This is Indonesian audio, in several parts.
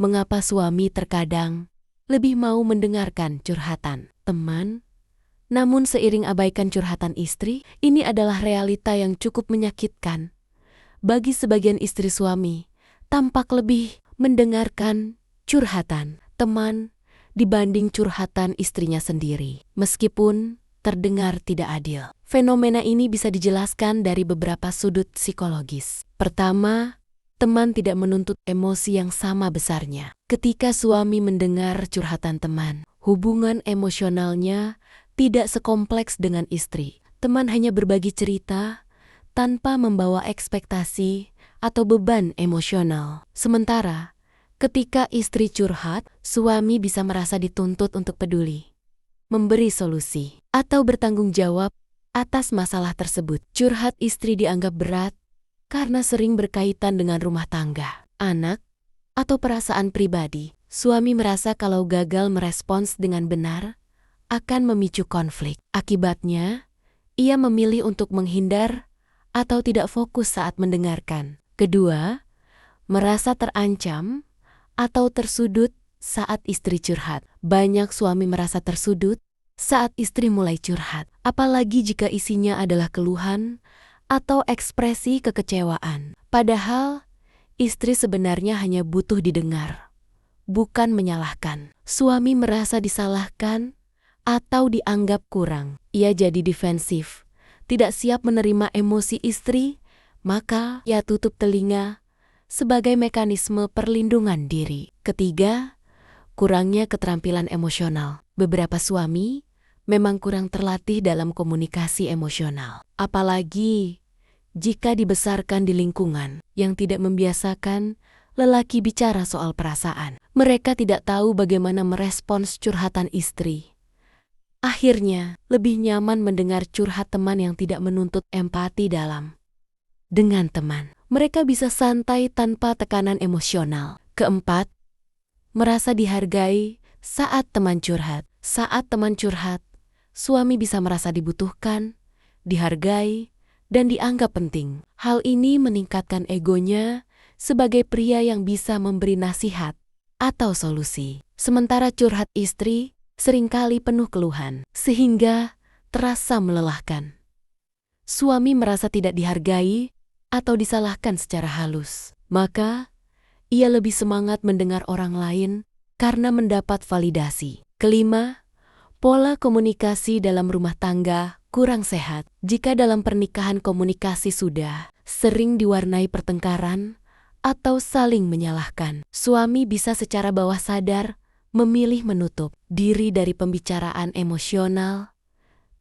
mengapa suami terkadang lebih mau mendengarkan curhatan teman. Namun seiring abaikan curhatan istri, ini adalah realita yang cukup menyakitkan. Bagi sebagian istri suami, tampak lebih mendengarkan curhatan teman dibanding curhatan istrinya sendiri. Meskipun terdengar tidak adil. Fenomena ini bisa dijelaskan dari beberapa sudut psikologis. Pertama, teman tidak menuntut emosi yang sama besarnya. Ketika suami mendengar curhatan teman, hubungan emosionalnya tidak sekompleks dengan istri. Teman hanya berbagi cerita tanpa membawa ekspektasi atau beban emosional. Sementara, ketika istri curhat, suami bisa merasa dituntut untuk peduli, memberi solusi, atau bertanggung jawab atas masalah tersebut. Curhat istri dianggap berat karena sering berkaitan dengan rumah tangga, anak, atau perasaan pribadi. Suami merasa kalau gagal merespons dengan benar, akan memicu konflik. Akibatnya, ia memilih untuk menghindar atau tidak fokus saat mendengarkan. Kedua, merasa terancam atau tersudut saat istri curhat. Banyak suami merasa tersudut saat istri mulai curhat, apalagi jika isinya adalah keluhan atau ekspresi kekecewaan. Padahal, istri sebenarnya hanya butuh didengar, bukan menyalahkan. Suami merasa disalahkan atau dianggap kurang. Ia jadi defensif, tidak siap menerima emosi istri, maka ia tutup telinga sebagai mekanisme perlindungan diri. Ketiga, kurangnya keterampilan emosional. Beberapa suami memang kurang terlatih dalam komunikasi emosional. Apalagi jika dibesarkan di lingkungan yang tidak membiasakan lelaki bicara soal perasaan. Mereka tidak tahu bagaimana merespons curhatan istri. Akhirnya, lebih nyaman mendengar curhat teman yang tidak menuntut empati dalam. Dengan teman, mereka bisa santai tanpa tekanan emosional. Keempat, merasa dihargai saat teman curhat. Saat teman curhat, suami bisa merasa dibutuhkan, dihargai, dan dianggap penting. Hal ini meningkatkan egonya sebagai pria yang bisa memberi nasihat atau solusi. Sementara curhat istri seringkali penuh keluhan, sehingga terasa melelahkan. Suami merasa tidak dihargai atau disalahkan secara halus. Maka, ia lebih semangat mendengar orang lain karena mendapat validasi. Kelima, pola komunikasi dalam rumah tangga kurang sehat. Jika dalam pernikahan komunikasi sudah sering diwarnai pertengkaran atau saling menyalahkan, suami bisa secara bawah sadar memilih menutup diri dari pembicaraan emosional.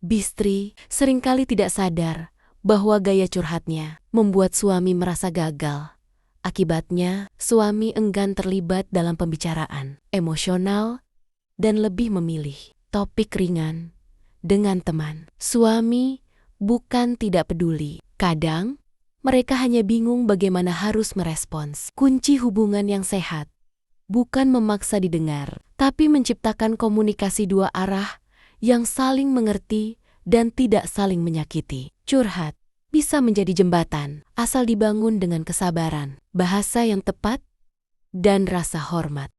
Istri seringkali tidak sadar bahwa gaya curhatnya membuat suami merasa gagal. Akibatnya, suami enggan terlibat dalam pembicaraan emosional dan lebih memilih topik ringan dengan teman. Suami bukan tidak peduli. Kadang, mereka hanya bingung bagaimana harus merespons. Kunci hubungan yang sehat bukan memaksa didengar, tapi menciptakan komunikasi dua arah yang saling mengerti dan tidak saling menyakiti. Curhat bisa menjadi jembatan, asal dibangun dengan kesabaran, bahasa yang tepat, dan rasa hormat.